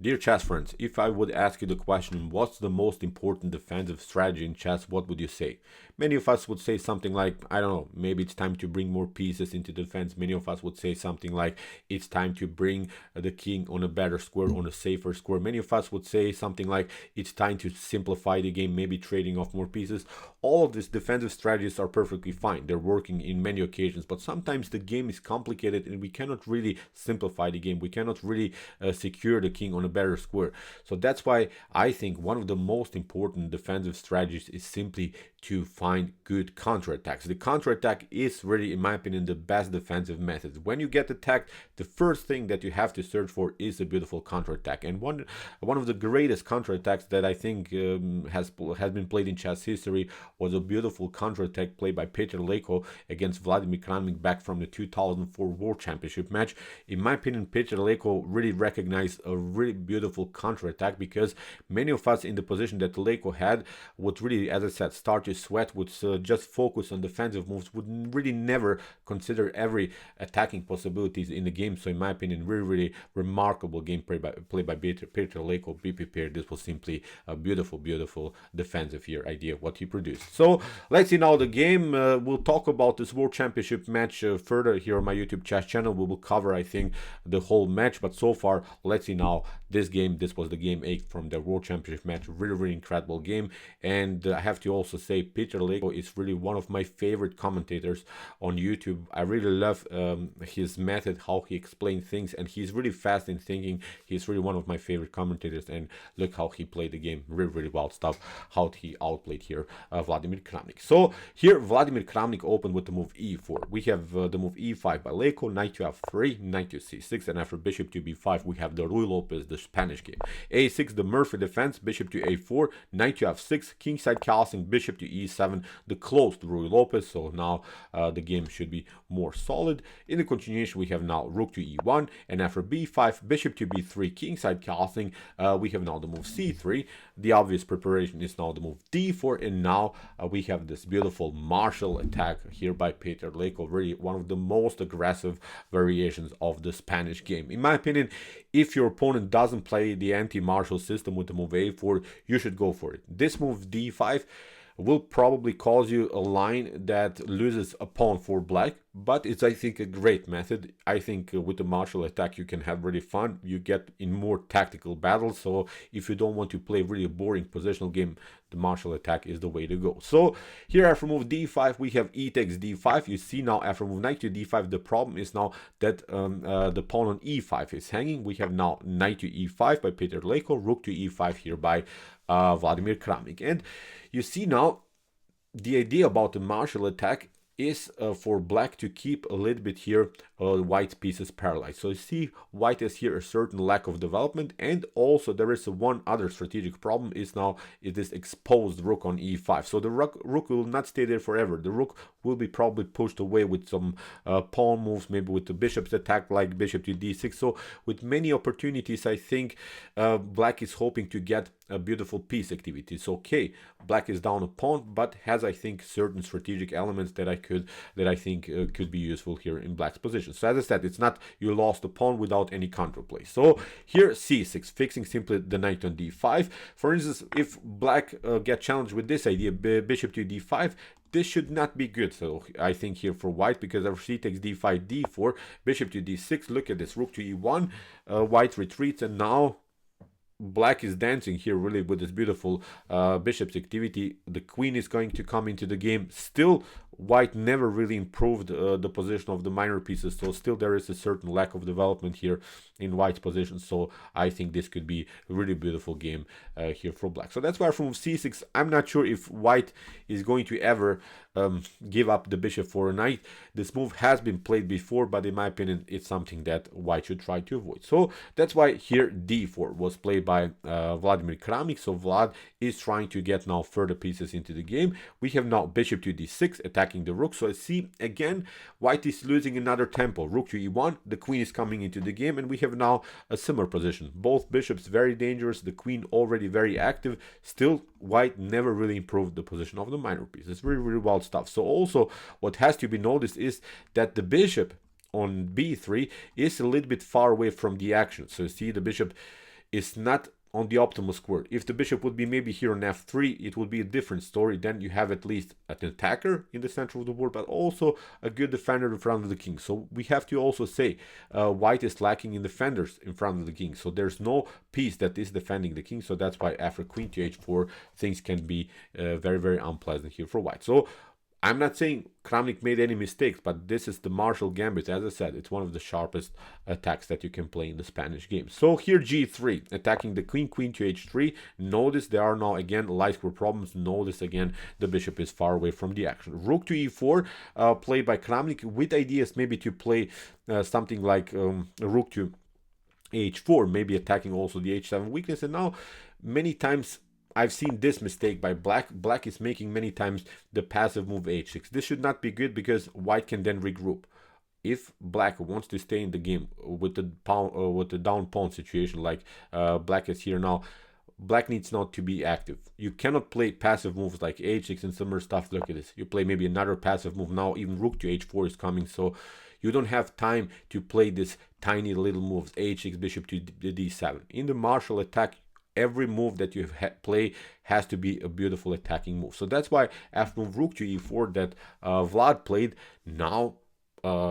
Dear chess friends, if I would ask you the question, what's the most important defensive strategy in chess, what would you say? Many of us would say something like, I don't know, maybe it's time to bring more pieces into defense. Many of us would say something like, it's time to bring the king on a better square, on a safer square. Many of us would say something like, it's time to simplify the game, maybe trading off more pieces. All of these defensive strategies are perfectly fine. They're working in many occasions, but sometimes the game is complicated and we cannot really simplify the game. We cannot really secure the king on a better square. So that's why I think one of the most important defensive strategies is simply to find good counterattacks. The counterattack is really, in my opinion, the best defensive method. When you get attacked, the first thing that you have to search for is a beautiful counterattack. And one of the greatest counterattacks that I think has been played in chess history was a beautiful counterattack played by Peter Leko against Vladimir Kramnik back from the 2004 World Championship match. In my opinion, Peter Leko really recognized a really beautiful counterattack, because many of us in the position that Leko had would really, as I said, start to sweat, would just focus on defensive moves, would really never consider every attacking possibilities in the game. So in my opinion, really remarkable game played by Peter Leko. Be prepared, this was simply a beautiful defensive here idea what he produced. So let's see now the game. We'll talk about this World Championship match further here on my YouTube chess channel. We will cover, I think, the whole match, but so far let's see now this game. This was the game 8 from the World Championship match. Really incredible game. And I have to also say, Peter Leko is really one of my favorite commentators on YouTube. I really love his method, how he explains things, and he's really fast in thinking. He's really one of my favorite commentators, and look how he played the game. Really wild stuff, how he outplayed here Vladimir Kramnik. So here Vladimir Kramnik opened with the move e4. We have the move e5 by Leko, knight to f3, knight to c6, and after bishop to b5 we have the Rui Lopez, the Spanish game. a6, the Murphy defense, bishop to a4, knight to f6, kingside castling, bishop to e7, the closed Rui Lopez. So now the game should be more solid. In the continuation we have now rook to e1, and after b5, bishop to b3, kingside castling, we have now the move c3. The obvious preparation is now the move d4, and now we have this beautiful martial attack here by Peter Leko. Really one of the most aggressive variations of the Spanish game. In my opinion, if your opponent doesn't play the anti-martial system with the move a4, you should go for it. This move d5 will probably cause you a line that loses a pawn for black, but it's, I think, a great method. I think with the martial attack you can have really fun. You get in more tactical battles, so if you don't want to play really a boring positional game, the martial attack is the way to go. So here after move d5 we have e takes d5. You see now after move knight to d5, the problem is now that the pawn on e5 is hanging. We have now knight to e5 by Peter Leko, rook to e5 here by Vladimir Kramnik. And you see now the idea about the martial attack is for black to keep a little bit here white pieces paralyzed. So you see white has here a certain lack of development, and also there is one other strategic problem is now it is exposed rook on e5. So the rook will not stay there forever. The rook will be probably pushed away with some pawn moves, maybe with the bishop's attack like bishop to d6. So with many opportunities, I think black is hoping to get a beautiful piece activity. So okay, black is down a pawn, but has, I think, certain strategic elements that I think could be useful here in black's position. So as I said, it's not you lost a pawn without any counterplay. So here c6, fixing simply the knight on d5. For instance, if black get challenged with this idea, bishop to d5, this should not be good. So I think here for white, because after c takes d5, d4, bishop to d6, look at this, rook to e1, white retreats, and now black is dancing here really with this beautiful bishop's activity. The queen is going to come into the game. Still, white never really improved the position of the minor pieces, so still there is a certain lack of development here in white's position. So I think this could be a really beautiful game here for black. So that's why from c6, I'm not sure if white is going to ever give up the bishop for a knight. This move has been played before, but in my opinion, it's something that white should try to avoid. So that's why here d4 was played by Vladimir Kramnik. So Vlad is trying to get now further pieces into the game. We have now bishop to d6, attacking the rook. So I see again white is losing another tempo. Rook to e1, the queen is coming into the game, and we have now a similar position. Both bishops very dangerous, the queen already very active. Still, white never really improved the position of the minor piece. It's really wild stuff. So also what has to be noticed is that the bishop on b3 is a little bit far away from the action. So you see the bishop is not on the optimal square. If the bishop would be maybe here on f3, it would be a different story. Then you have at least an attacker in the center of the board, but also a good defender in front of the king. So we have to also say white is lacking in defenders in front of the king. So there's no piece that is defending the king. So that's why after queen to h4, things can be very, very unpleasant here for white. So I'm not saying Kramnik made any mistakes, but this is the Marshall Gambit. As I said, it's one of the sharpest attacks that you can play in the Spanish game. So here g3, attacking the queen, queen to h3. Notice there are now again light square problems. Notice again the bishop is far away from the action. Rook to e4, played by Kramnik with ideas maybe to play something like rook to h4, maybe attacking also the h7 weakness. And now many times I've seen this mistake by black. Black is making many times the passive move h6. This should not be good because white can then regroup. If black wants to stay in the game with the down pawn situation like black is here now, black needs not to be active. You cannot play passive moves like h6 and similar stuff. Look at this. You play maybe another passive move now. Even rook to h4 is coming, so you don't have time to play this tiny little moves h6, bishop to d7. In the Marshall attack, every move that you play has to be a beautiful attacking move. So that's why after move rook to e4 that Vlad played, now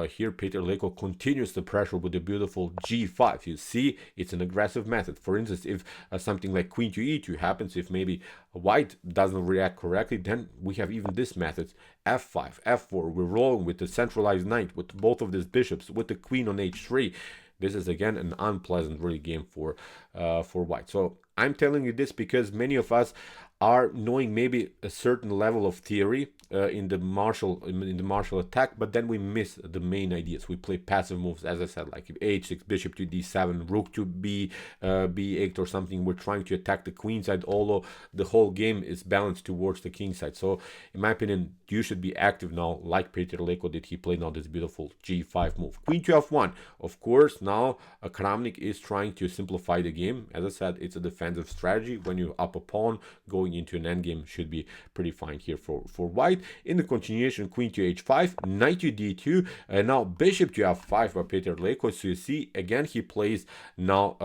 here Peter Leko continues the pressure with a beautiful g5. You see, it's an aggressive method. For instance, if something like queen to e2 happens, if maybe white doesn't react correctly, then we have even this method, f5, f4. We're rolling with the centralized knight, with both of these bishops, with the queen on h3. This is again an unpleasant really game for white. So I'm telling you this because many of us are knowing maybe a certain level of theory in the Marshall attack, but then we miss the main ideas. We play passive moves, as I said, like h6, bishop to d7, rook to b8 or something. We're trying to attack the queen side, although the whole game is balanced towards the king side. So in my opinion, you should be active now, like Peter Leko did. He played now this beautiful g5 move. Queen to f1. Of course, now Kramnik is trying to simplify the game. As I said, it's a defensive strategy. When you up a pawn, going into an endgame should be pretty fine here for white. In the continuation, queen to h5, knight to d2, and now bishop to f5 by Peter Leko. So you see, again, he plays now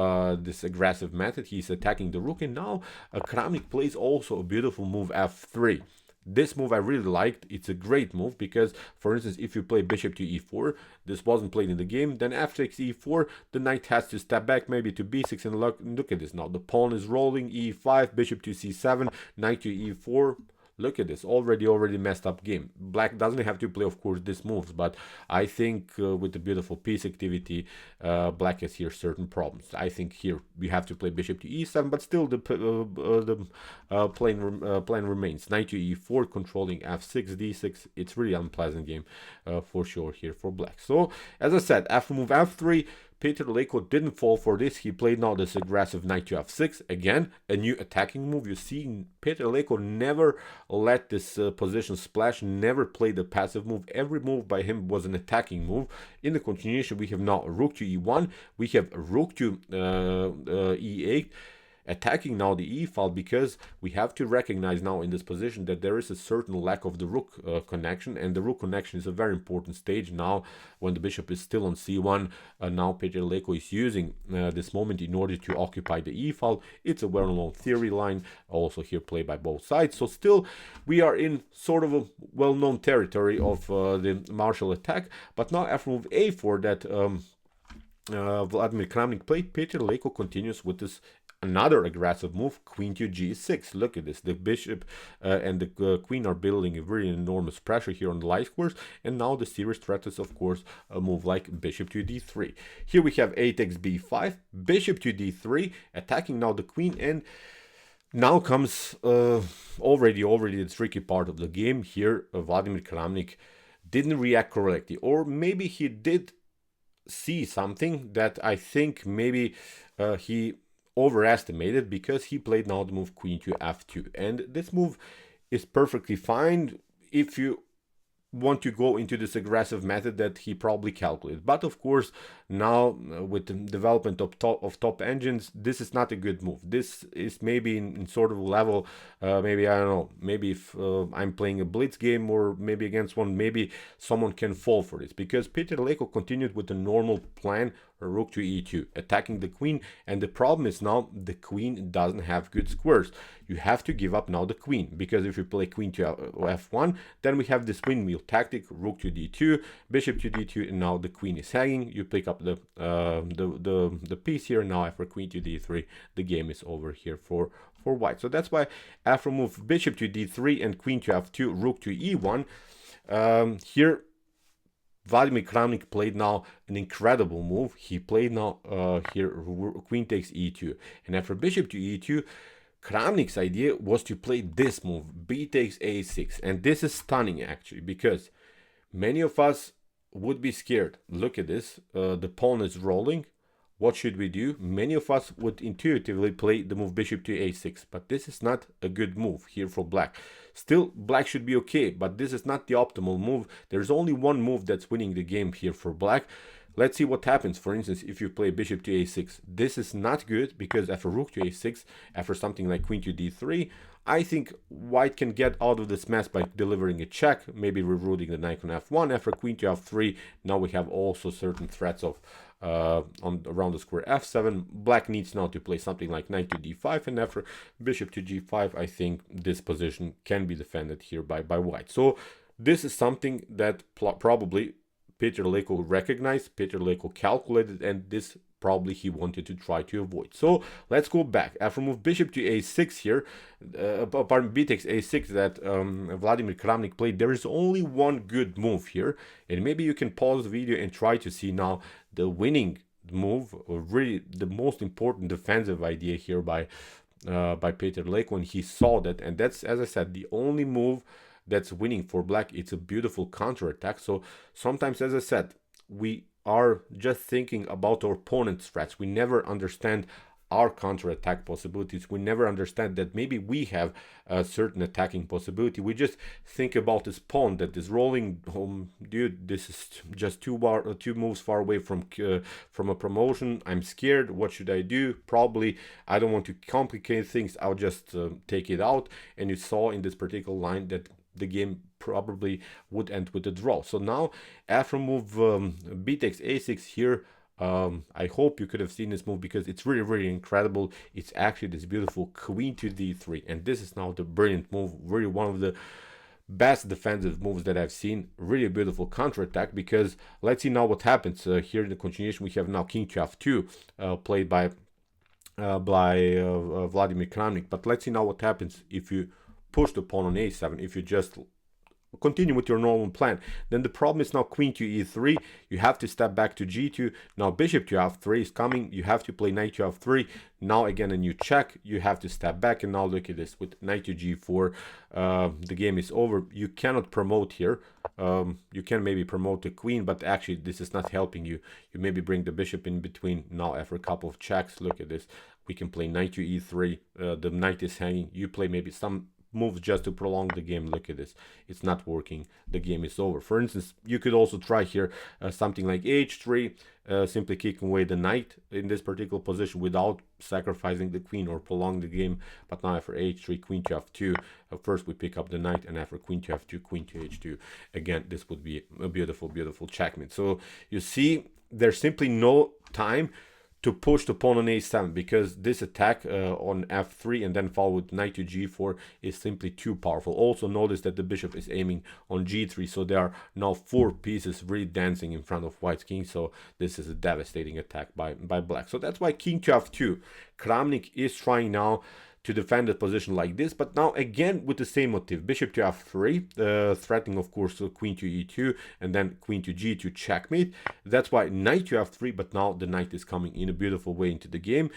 this aggressive method. He's attacking the rook, and now Kramnik plays also a beautiful move, f3. This move I really liked. It's a great move because, for instance, if you play bishop to e4, this wasn't played in the game, then after e4, the knight has to step back maybe to b6, and look at this now. The pawn is rolling, e5, bishop to c7, knight to e4. Look at this, already messed up game. Black doesn't have to play, of course, these moves, but I think with the beautiful piece activity, black has here certain problems. I think here you have to play bishop to e7, but still the plan remains. Knight to e4, controlling f6, d6. It's really unpleasant game for sure here for black. So, as I said, after move f3, Peter Leko didn't fall for this. He played now this aggressive knight to f6. Again, a new attacking move. You see, Peter Leko never let this position splash, never played a passive move. Every move by him was an attacking move. In the continuation, we have now rook to e1. We have rook to e8. Attacking now the e file, because we have to recognize now in this position that there is a certain lack of the rook connection, and the rook connection is a very important stage now when the bishop is still on c1. Now Peter Leko is using this moment in order to occupy the e file. It's a well-known theory line, also here played by both sides. So still we are in sort of a well-known territory of the Marshall attack, but now after move a4 that Vladimir Kramnik played, Peter Leko continues with this another aggressive move, queen to g6. Look at this. The bishop and the queen are building a very enormous pressure here on the light squares. And now the serious threat is, of course, a move like bishop to d3. Here we have a takes b5, bishop to d3, attacking now the queen. And now comes already the tricky part of the game. Here, Vladimir Kramnik didn't react correctly. Or maybe he did see something that I think maybe he overestimated, because he played now the move queen to f2, and this move is perfectly fine if you want to go into this aggressive method that he probably calculated. But of course, now with the development of top engines, this is not a good move. This is maybe in sort of level, maybe, I don't know, maybe if I'm playing a blitz game or maybe against one, maybe someone can fall for this, because Peter Leko continued with the normal plan, rook to e2, attacking the queen. And the problem is now the queen doesn't have good squares. You have to give up now the queen, because if you play queen to f1, then we have this windmill tactic, rook to d2, bishop to d2, and now the queen is hanging. You pick up the piece here. Now after queen to d3, the game is over here for white. So that's why after move bishop to d3 and queen to f2, rook to e1, here Vladimir Kramnik played now an incredible move. He played now here queen takes e2, and after bishop to e2, Kramnik's idea was to play this move, b takes a6, and this is stunning actually, because many of us would be scared. Look at this, the pawn is rolling. What should we do? Many of us would intuitively play the move bishop to a6, but this is not a good move here for black. Still, black should be okay, but this is not the optimal move. There's only one move that's winning the game here for black. Let's see what happens. For instance, if you play bishop to a6, this is not good, because after rook to a6, after something like queen to d3, I think white can get out of this mess by delivering a check, maybe rerouting the knight on f1. After queen to f3, now we have also certain threats of around the square f7. Black needs now to play something like knight to d5, and after bishop to g5, I think this position can be defended here by white. So this is something that probably Peter Leko recognized, Peter Leko calculated, and this probably he wanted to try to avoid. So let's go back. After move bishop to a6 here, pardon, b takes a6 that Vladimir Kramnik played, there is only one good move here, and maybe you can pause the video and try to see now the winning move, or really the most important defensive idea here by Peter Leko, and he saw that, and that's, as I said, the only move that's winning for black. It's a beautiful counterattack. So sometimes, as I said, we are just thinking about our opponent's threats. We never understand our counterattack possibilities. We never understand that maybe we have a certain attacking possibility. We just think about this pawn that is rolling. Dude, this is just two moves far away from a promotion. I'm scared. What should I do? Probably I don't want to complicate things. I'll just take it out. And you saw in this particular line that the game probably would end with a draw. So now after move b takes a6 here, I hope you could have seen this move, because it's really, really incredible. It's actually this beautiful queen to d3, and this is now the brilliant move, really one of the best defensive moves that I've seen. Really beautiful counterattack, because let's see now what happens. Here in the continuation we have now king to f2 played by Vladimir Kramnik, but let's see now what happens if you push the pawn on a7. If you just continue with your normal plan, then the problem is now queen to e3, you have to step back to g2. Now bishop to f3 is coming, you have to play knight to f3. Now again a new check, you have to step back, and now look at this with knight to g4. The game is over. You cannot promote here. You can maybe promote the queen, but actually this is not helping you. You maybe bring the bishop in between. Now after a couple of checks, look at this, we can play knight to e3. The knight is hanging. You play maybe some moves just to prolong the game. Look at this, it's not working. The game is over. For instance, you could also try here something like h3, simply kicking away the knight in this particular position without sacrificing the queen or prolong the game. But now after h3, queen to f2, first we pick up the knight, and after queen to f2, queen to h2, again this would be a beautiful checkmate. So you see, there's simply no time to push the pawn on a7, because this attack on f3 and then followed with knight to g4 is simply too powerful. Also notice that the bishop is aiming on g3, so there are now 4 pieces really dancing in front of white's king. So this is a devastating attack by black. So that's why king to f2. Kramnik is trying now to defend the position like this, but now again with the same motive, bishop to f3, threatening of course queen to e2, and then queen to g2, checkmate. That's why knight to f3, but now the knight is coming in a beautiful way into the game.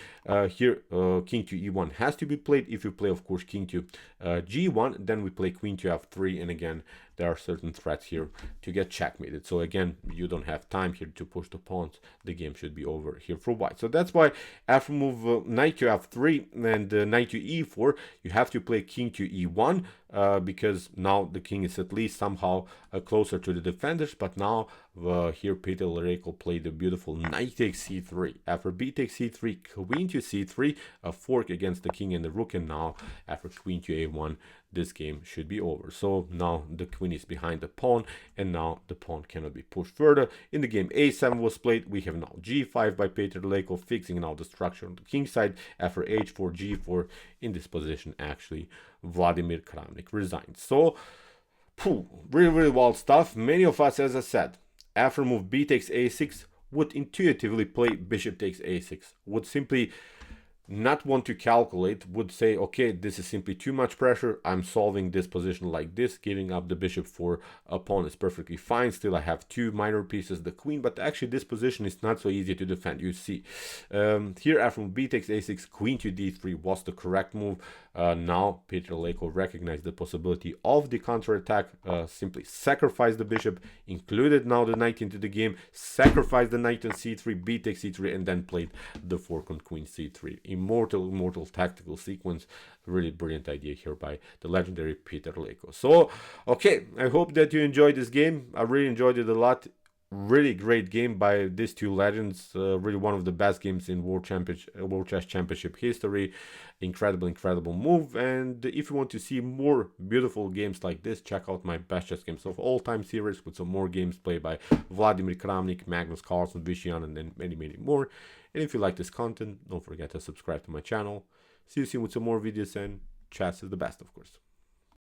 Here king to e1 has to be played. If you play of course king to g1, then we play queen to f3, and again there are certain threats here to get checkmated. So again, you don't have time here to push the pawns. The game should be over here for white. So that's why after move knight to f3 and knight to e4, you have to play king to e1. because now the king is at least somehow closer to the defenders. But now here Peter Leko played a beautiful knight takes c3. After b takes c3, queen to c3, a fork against the king and the rook, and now after queen to a1, this game should be over. So now the queen is behind the pawn, and now the pawn cannot be pushed further. In the game a7 was played. We have now g5 by Peter Leko, fixing now the structure on the king side. After h4, g4, in this position actually Vladimir Kramnik resigned. So really wild stuff. Many of us, as I said, after move b takes a6 would intuitively play bishop takes a6, would simply not want to calculate, would say, okay, this is simply too much pressure, I'm solving this position like this, giving up the bishop for a pawn is perfectly fine. Still I have two minor pieces, the queen, but actually this position is not so easy to defend. You see here after b takes a6, queen to d3 was the correct move. Now Peter Leko recognized the possibility of the counterattack, simply sacrifice the bishop, included now the knight into the game, sacrifice the knight on c3, b takes c3, and then played the fork on queen c3. Immortal tactical sequence. Really brilliant idea here by the legendary Peter Leko. So okay, I hope that you enjoyed this game. I really enjoyed it a lot. Really great game by these two legends. Really one of the best games in World Chess Championship history. Incredible move. And if you want to see more beautiful games like this, check out my best chess games of all time series with some more games played by Vladimir Kramnik, Magnus Carlsen, Vishian, and then many more. And if you like this content, don't forget to subscribe to my channel. See you soon with some more videos, and chess is the best, of course.